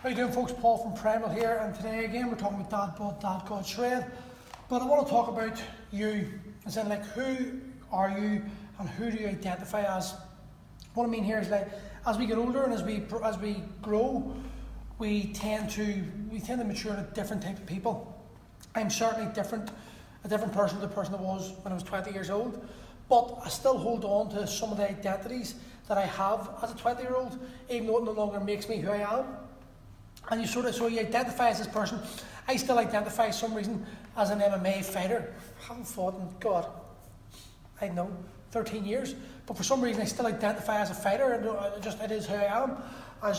How you doing, folks? Paul from Primal here, and today again we're talking about Dad Bod, Dad God Shred. But I want to talk about you, as in like who are you and who do you identify as? What I mean here is like as we get older and as we grow, we tend to mature into different types of people. I'm certainly a different person to the person I was when I was 20 years old, but I still hold on to some of the identities that I have as a 20-year-old, even though it no longer makes me who I am. And so you identify as this person. I still identify for some reason as an MMA fighter. I haven't fought in, God, I don't know, 13 years. But for some reason I still identify as a fighter, and it is who I am. And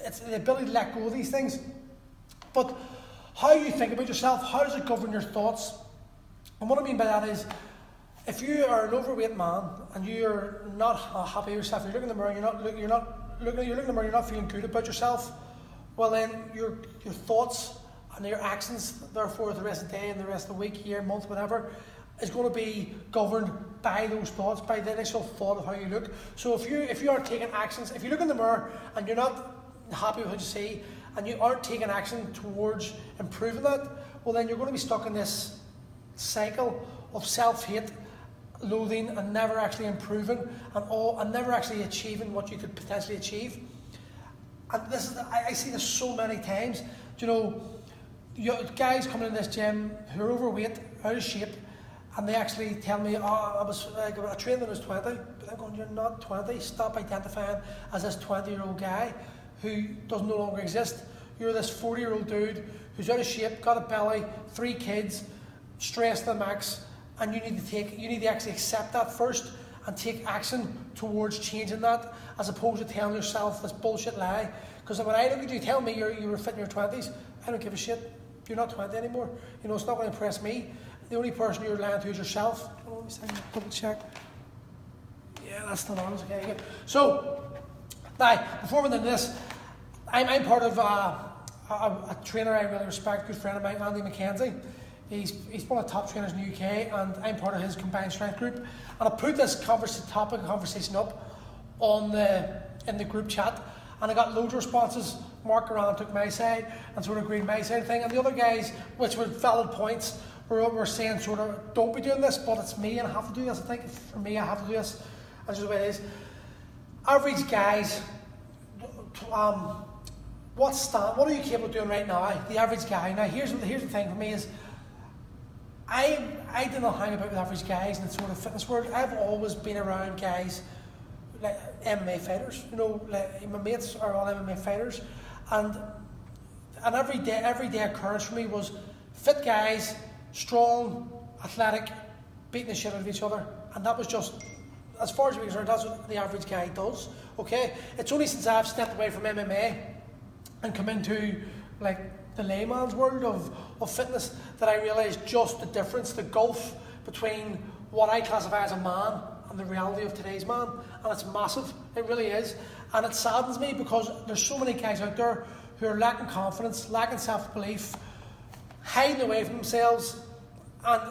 it's the ability to let go of these things. But how you think about yourself, how does it govern your thoughts? And what I mean by that is, if you are an overweight man and you're not happy with yourself, you're looking in the mirror, you're looking in the mirror, you're not feeling good about yourself, well then your thoughts and your actions, therefore the rest of the day and the rest of the week, year, month, whatever, is going to be governed by those thoughts, by the initial thought of how you look. So if you aren't taking actions, if you look in the mirror and you're not happy with what you see, and you aren't taking action towards improving that, well then you're going to be stuck in this cycle of self-hate, loathing, and never actually improving, and never actually achieving what you could potentially achieve. And I see this so many times. You guys coming in this gym who are overweight, out of shape, and they actually tell me, I trained when I was 20, but I'm going, you're not 20. Stop identifying as this 20-year-old guy who does no longer exist. You're this 40-year-old dude who's out of shape, got a belly, 3 kids, stressed to the max, and you need to actually accept that first and take action towards changing that, as opposed to telling yourself this bullshit lie. Because when I look at you, tell me you were fit in your 20s, I don't give a shit. You're not 20 anymore. It's not going to impress me. The only person you're lying to is yourself. Let me double check. Yeah, that's still on. Okay, good. So, now, before we get into this, I'm part of a trainer I really respect, a good friend of mine, Andy McKenzie. He's one of the top trainers in the UK, and I'm part of his combined strength group. And I put this topic of conversation up in the group chat, and I got loads of responses. Mark Aran took my side and sort of agreed my side of thing, and the other guys, which were valid points, were saying sort of, don't be doing this, but it's me and I have to do this. I think for me, I have to do this. That's just the way it is. Average guys, what are you capable of doing right now? The average guy. Now, here's the thing for me is, I do not hang about with average guys in the sort of fitness world. I've always been around guys like MMA fighters. Like my mates are all MMA fighters, and every day occurrence for me was fit guys, strong, athletic, beating the shit out of each other, and that was just, as far as I'm concerned, that's what the average guy does. Okay, it's only since I've stepped away from MMA and come into like the layman's world of fitness that I realised just the difference, the gulf between what I classify as a man and the reality of today's man, and it's massive. It really is, and it saddens me because there's so many guys out there who are lacking confidence, lacking self-belief, hiding away from themselves, and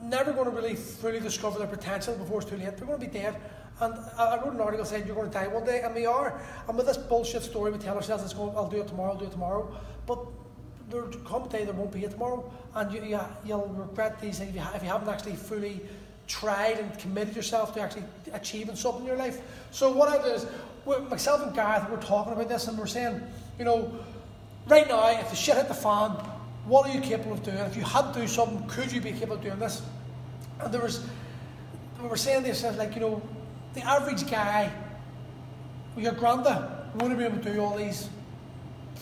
never going to really fully discover their potential before it's too late. They're going to be dead. And I wrote an article saying you're going to die one day, and we are. And with this bullshit story we tell ourselves, I'll do it tomorrow. But there come a day there won't be a tomorrow, and you'll regret these things if you haven't actually fully tried and committed yourself to actually achieving something in your life. So what I do is, myself and Gareth, we're talking about this, and we're saying, right now, if the shit hit the fan, what are you capable of doing? If you had to do something, could you be capable of doing this? And we were saying this as the average guy, with your granda, wouldn't be able to do all these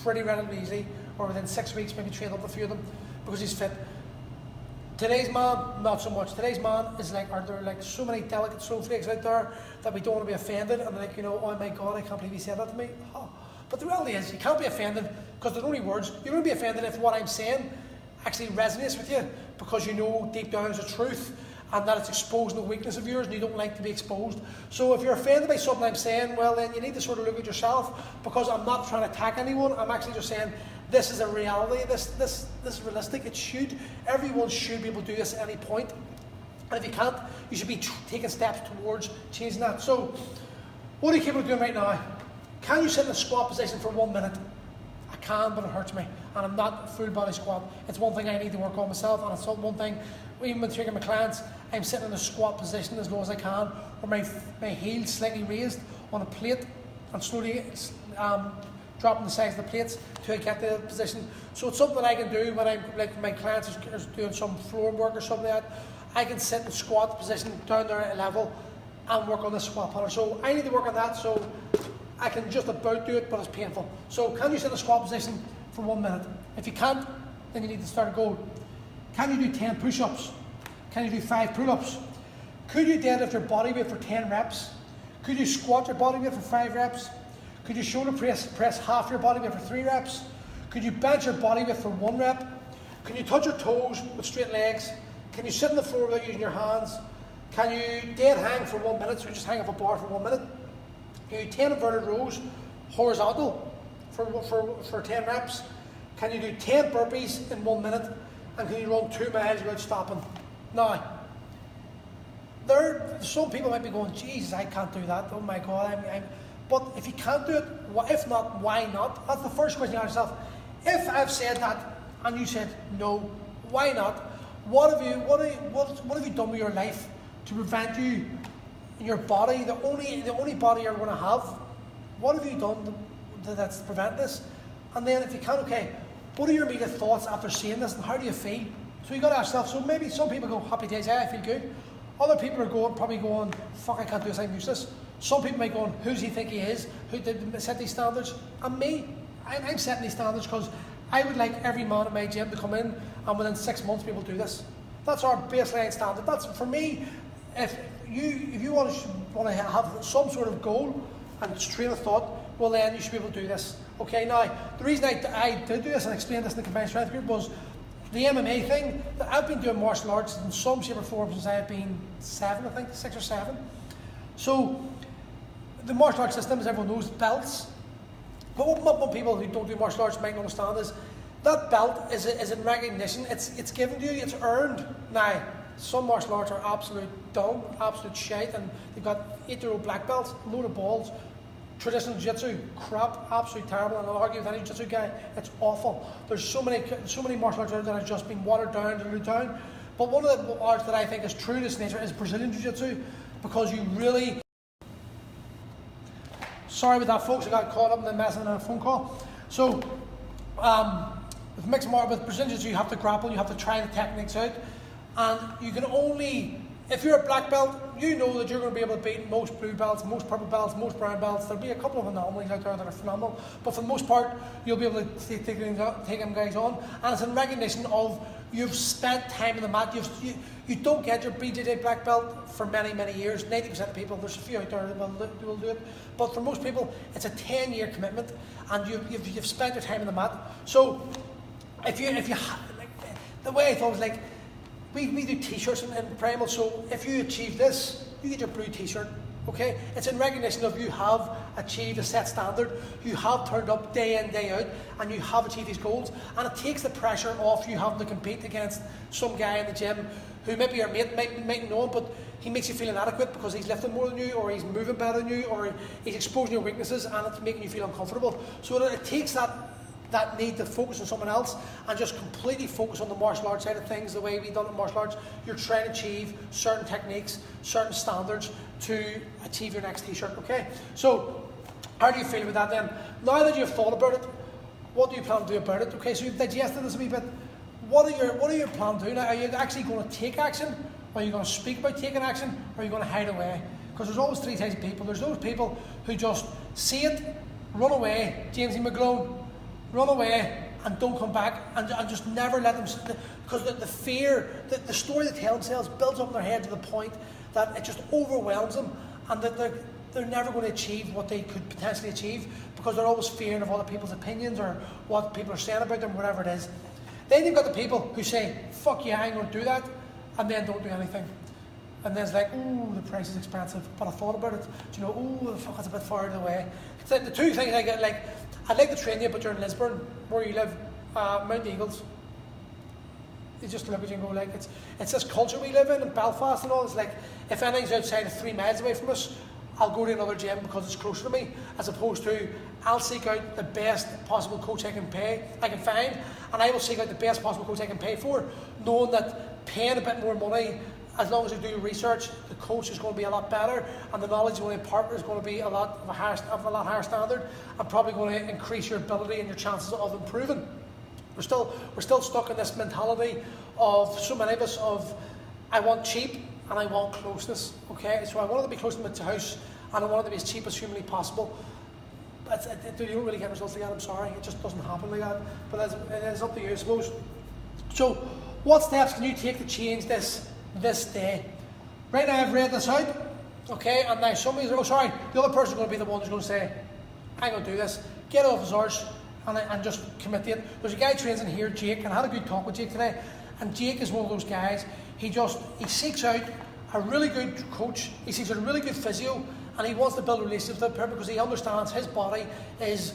pretty relatively easy, or within 6 weeks maybe train up a few of them because he's fit. Today's man, not so much. Today's man is are there so many delicate snowflakes out there that we don't want to be offended, and oh my God, I can't believe he said that to me. Oh. But the reality is, you can't be offended because they're only words. You're going to be offended if what I'm saying actually resonates with you, because deep down is the truth, and that it's exposing a weakness of yours and you don't like to be exposed. So if you're offended by something I'm saying, well then you need to sort of look at yourself, because I'm not trying to attack anyone. I'm actually just saying this is a reality, this is realistic. Everyone should be able to do this at any point. And if you can't, you should be taking steps towards changing that. So what are you capable of doing right now? Can you sit in a squat position for 1 minute? I can, but it hurts me, and I'm not full body squat. It's one thing I need to work on myself, and it's one thing, even when taking my clients, I'm sitting in a squat position as low as I can, with my heels slightly raised on a plate, and slowly dropping the size of the plates to get the position. So it's something I can do when I'm, like my clients are doing some floor work or something like that. I can sit in squat position down there at a level and work on the squat pattern. So I need to work on that, so I can just about do it, but it's painful. So can you sit in a squat position for 1 minute? If you can't, then you need to start a goal. Can you do 10 push-ups? Can you do 5 pull-ups? Could you deadlift your body weight for 10 reps? Could you squat your body weight for 5 reps? Could you shoulder press half your body weight for 3 reps? Could you bench your body weight for 1 rep? Can you touch your toes with straight legs? Can you sit on the floor without using your hands? Can you dead hang for 1 minute, so you just hang off a bar for 1 minute? Can you do 10 inverted rows, horizontal, for 10 reps? Can you do 10 burpees in 1 minute? And can you run 2 miles without stopping? Now, some people might be going, Jesus, I can't do that. Oh my God, but if you can't do it, if not, why not? That's the first question you ask yourself. If I've said that and you said no, why not? What have you done with your life to prevent you, your body, the only body you're going to have? What have you done that's to prevent this? And then if you can't, okay, what are your immediate thoughts after seeing this, and how do you feel? So you got to ask yourself. So maybe some people go, happy days, yeah, I feel good. Other people are probably going, fuck, I can't do this, I'm useless. Some people might go, who does he think he is? Who did set these standards? And me, I'm setting these standards because I would like every man in my gym to come in and within 6 months be able to do this. That's our baseline standard. That's, for me, if you want to have some sort of goal and train of thought, well then you should be able to do this. Okay, now, the reason I did do this and explained this in the Combined Strength Group was the MMA thing. I've been doing martial arts in some shape or form since I've been 7, I think, 6 or 7. So, the martial arts system, as everyone knows, belts. But what people who don't do martial arts might understand is that belt is in recognition. It's given to you, it's earned. Now, some martial arts are absolute dung, absolute shite, and they've got 8-year-old black belts, load of balls. Traditional jiu-jitsu, crap, absolutely terrible, and I'll argue with any jiu-jitsu guy, it's awful. There's so many martial arts that have just been watered down, diluted down. But one of the arts that I think is true to its nature is Brazilian jiu-jitsu, because you really... Sorry about that, folks, I got caught up in the mess on a phone call. So, with mixed martial, with Brazilian jiu-jitsu, you have to grapple, you have to try the techniques out, and you can only... If you're a black belt, you know that you're going to be able to beat most blue belts, most purple belts, most brown belts. There'll be a couple of anomalies out there that are phenomenal, but for the most part, you'll be able to take them guys on. And it's in recognition of you've spent time in the mat. You don't get your BJJ black belt for many, many years. 90% of people, there's a few out there that will do it, but for most people, it's a 10-year commitment, and you've spent your time in the mat. So, if you like, the way I thought was like, we do t-shirts in Primal, so if you achieve this, you get your blue t-shirt, okay? It's in recognition of you have achieved a set standard, you have turned up day in, day out, and you have achieved these goals, and it takes the pressure off you having to compete against some guy in the gym who maybe your mate might know him, but he makes you feel inadequate because he's lifting more than you, or he's moving better than you, or he's exposing your weaknesses, and it's making you feel uncomfortable. So it takes that need to focus on someone else and just completely focus on the martial arts side of things. The way we've done it in martial arts, you're trying to achieve certain techniques, certain standards to achieve your next t-shirt, okay? So, how do you feel about that then? Now that you've thought about it, what do you plan to do about it? Okay, so you've digested this a wee bit. What are your plans to do now? Are you actually going to take action? Are you going to speak about taking action? Or are you going to hide away? Because there's always 3 types of people. There's those people who just see it, run away, James E. McGlone, run away and don't come back, and just never let them, because the fear, the story they tell themselves builds up in their head to the point that it just overwhelms them, and that they're never going to achieve what they could potentially achieve, because they're always fearing of other people's opinions or what people are saying about them, whatever it is. Then you've got the people who say, fuck yeah, I'm going to do that, and then don't do anything. And then it's like, ooh, the price is expensive, but I thought about it. Do you know, ooh, fuck, it's a bit far away. It's like the 2 things I get, like, I'd like to train you, but you're in Lisburn, where you live, Mount Eagles. You just look at you and go, like, it's this culture we live in Belfast and all. It's like, if anything's outside of 3 miles away from us, I'll go to another gym because it's closer to me, as opposed to I'll seek out the best possible coach I can find, and I will seek out the best possible coach I can pay for, knowing that paying a bit more money, as long as I do research, the coach is going to be a lot better, and the knowledge you're going to impart is going to be of a lot higher standard, and probably going to increase your ability and your chances of improving. We're still stuck in this mentality of so many of us of I want cheap and I want closeness. Okay, so I want it to be close to my house, and I want it to be as cheap as humanly possible. You don't really get results like that. I'm sorry, it just doesn't happen like that. But it is up to you, I suppose. So, what steps can you take to change this day? Right now, I've read this out. Okay, and now somebody's the other person's going to be the one who's going to say, I'm going to do this. Get off his arse and just commit to it. There's a guy trains in here, Jake, and I had a good talk with Jake today. And Jake is one of those guys. He seeks out a really good coach. He seeks out a really good physio, and he wants to build relationships with him because he understands his body is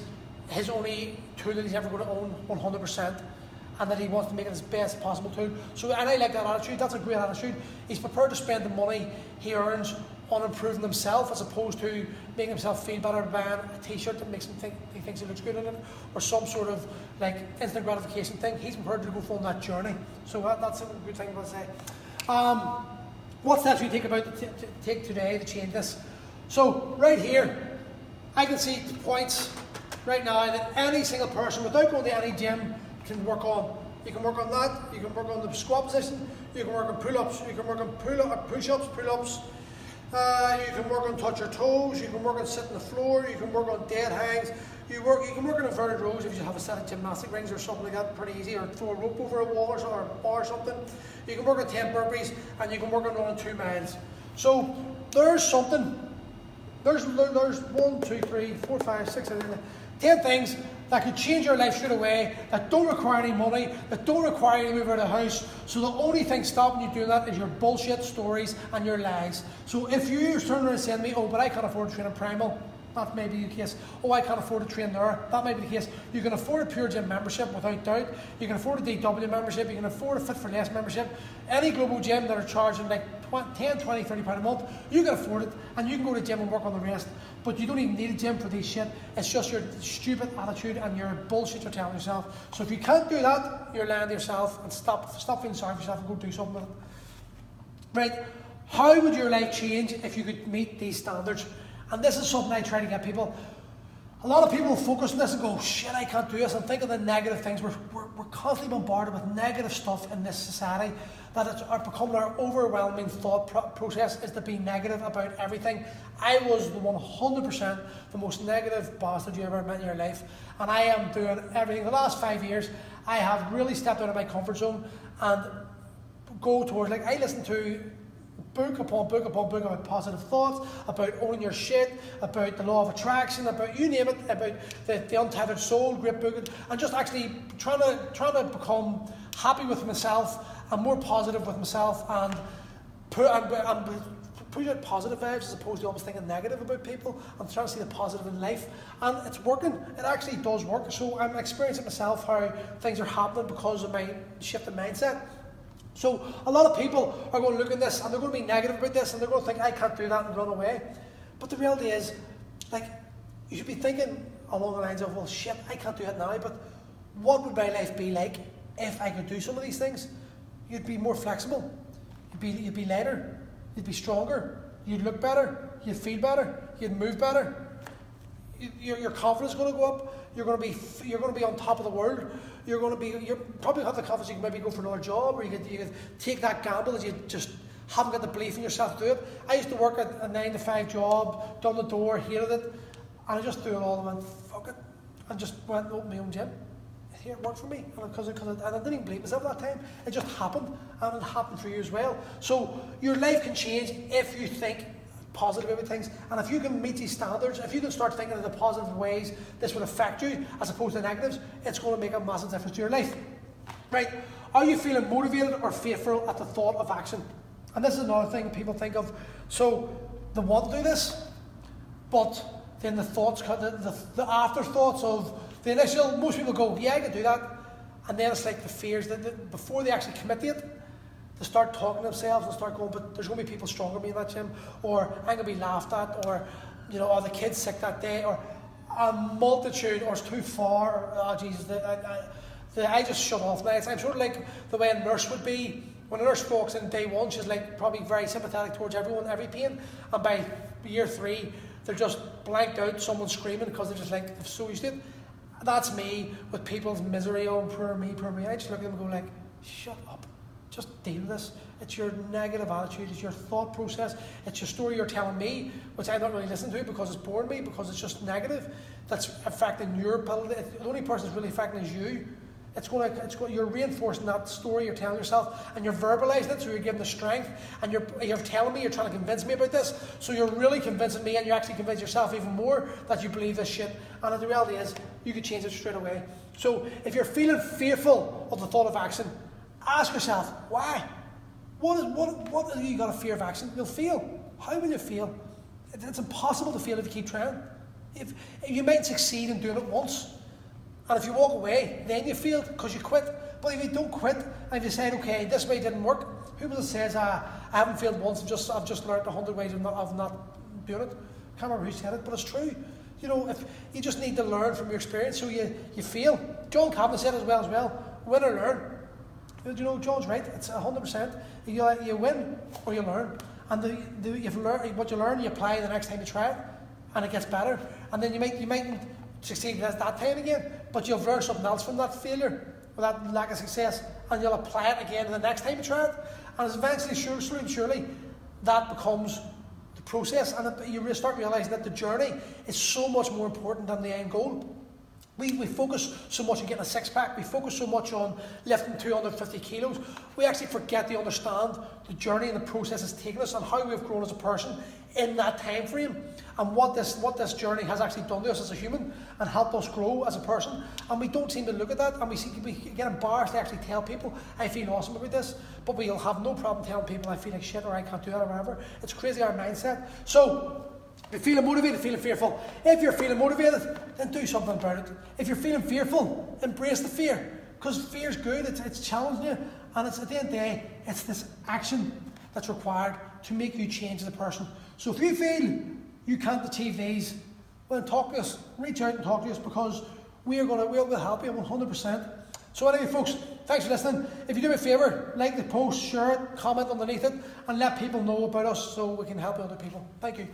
his only tool that he's ever going to own 100%, and that he wants to make it his best possible tool. So, and I like that attitude. That's a great attitude. He's prepared to spend the money he earns on improving himself, as opposed to making himself feel better by buying a t-shirt that makes him think he thinks he looks good in it, or some sort of like instant gratification thing. He's prepared to go on that journey. So that's a good thing to say. What steps do you take today to change this? So right here, I can see the points right now that any single person, without going to any gym, can work on. You can work on that. You can work on the squat position. You can work on pull-ups. You can work on push-ups, pull-ups. You can work on touch your toes. You can work on sitting on the floor. You can work on dead hangs. You can work on inverted rows if you have a set of gymnastic rings or something like that, pretty easy, or throw a rope over a wall or a bar or something. You can work on 10 burpees, and you can work on running 2 miles. So there's something. There's 1, 2, 3, 4, 5, 6, 7, 8, 10 things that could change your life straight away, that don't require any money, that don't require you to move out of the house. So the only thing stopping you doing that is your bullshit stories and your lies. So if you're turning around and saying to me, oh, but I can't afford to train in Primal, that may be the case. Oh, I can't afford to train there, that may be the case. You can afford a Pure Gym membership without doubt. You can afford a DW membership. You can afford a Fit for Less membership. Any global gym that are charging like 10, 20, 30 pound a month, you can afford it, and you can go to the gym and work on the rest. But you don't even need a gym for this shit. It's just your stupid attitude and your bullshit you're telling yourself. So if you can't do that, you're lying to yourself, and stop feeling sorry for yourself and go do something with it. Right? How would your life change if you could meet these standards? And this is something I try to get people. A lot of people focus on this and go, shit, I can't do this, and think of the negative things. We're constantly bombarded with negative stuff in this society, that it's becoming our overwhelming thought process is to be negative about everything. I was the 100% the most negative bastard you ever met in your life, and I am doing everything. The last 5 years, I have really stepped out of my comfort zone and go towards, like, I listen to book upon book upon book about positive thoughts, about owning your shit, about the law of attraction, about you name it, about the Untethered Soul, great book, and just actually trying to become happy with myself and more positive with myself, and push out positive vibes as opposed to always thinking negative about people, and trying to see the positive in life. And it's working. It actually does work. So I'm experiencing myself how things are happening because of my shift in mindset. So a lot of people are going to look at this and they're going to be negative about this, and they're going to think, I can't do that, and run away. But the reality is, like, you should be thinking along the lines of, well, shit, I can't do it now, but what would my life be like if I could do some of these things? You'd be more flexible. You'd be lighter. You'd be stronger. You'd look better. You'd feel better. You'd move better. Your confidence is going to go up. You're going to be on top of the world. You're probably have the confidence you can maybe go for another job, or you could take that gamble that you just haven't got the belief in yourself to do it. I used to work at a 9-to-5 job, done the door, hated it, and I just threw it all and went, fuck it, and just went and opened my own gym. Here, it worked for me, and I didn't even believe myself at that time. It just happened, and it happened for you as well. So your life can change if you think positive about things, and if you can meet these standards, if you can start thinking in the positive ways this would affect you as opposed to negatives, it's going to make a massive difference to your life. Right? Are you feeling motivated or fearful at the thought of action? And this is another thing people think of. So they want to do this, but then the thoughts, the afterthoughts of the initial, most people go, yeah, I can do that, and then it's like the fears that before they actually commit to it, they start talking to themselves and start going, but there's going to be people stronger than me in that gym, or I'm going to be laughed at, or, you know, are the kids sick that day, or a multitude, or it's too far, or, oh Jesus, I just shut off now. I'm sort of like the way a nurse would be. When a nurse walks in day one, she's like probably very sympathetic towards everyone, every pain, and by year 3, they're just blanked out, someone screaming because they're just like, they're so used to it. That's me with people's misery. Oh, poor me, poor me. I just look at them and go like, shut up. Just deal with this. It's your negative attitude, it's your thought process, it's your story you're telling me, which I'm not really listening to because it's boring me, because it's just negative. That's affecting your ability. The only person that's really affecting is you. You're reinforcing that story you're telling yourself, and you're verbalizing it, so you're giving the strength, and you're telling me, you're trying to convince me about this, so you're really convincing me, and you actually convince yourself even more that you believe this shit. And the reality is, you could change it straight away. So if you're feeling fearful of the thought of action, ask yourself, why? What have you got a fear of action? You'll fail. How will you fail? It's impossible to fail if you keep trying. If you might succeed in doing it once, and if you walk away, then you failed because you quit. But if you don't quit, and if you say, okay, this way didn't work, who was it says, I haven't failed once, I've just learned 100 ways of not doing it. I can't remember who said it, but it's true. You know, if you just need to learn from your experience, so you fail. John Calvin said as well, win or learn. You know, John's right, it's 100%. You win or you learn. And what you learn, you apply the next time you try it, and it gets better. And then you mightn't succeed that time again, but you'll learn something else from that failure or that lack of success, and you'll apply it again the next time you try it. And eventually, slowly and surely, that becomes the process, and you start realising that the journey is so much more important than the end goal. We focus so much on getting a six-pack, we focus so much on lifting 250 kilos, we actually forget to understand the journey and the process it's taken us and how we've grown as a person in that time frame, and what this journey has actually done to us as a human and helped us grow as a person. And we don't seem to look at that, and we get embarrassed to actually tell people, I feel awesome about this, but we'll have no problem telling people I feel like shit or I can't do that or whatever. It's crazy, our mindset. So, if you're feeling motivated, feeling fearful. If you're feeling motivated, then do something about it. If you're feeling fearful, embrace the fear. Because fear's good, it's challenging you. And it's, at the end of the day, it's this action that's required to make you change as a person. So if you feel you can't achieve these, well, talk to us. Reach out and talk to us, because we'll help you 100%. So anyway, folks, thanks for listening. If you do me a favour, like the post, share it, comment underneath it, and let people know about us so we can help other people. Thank you.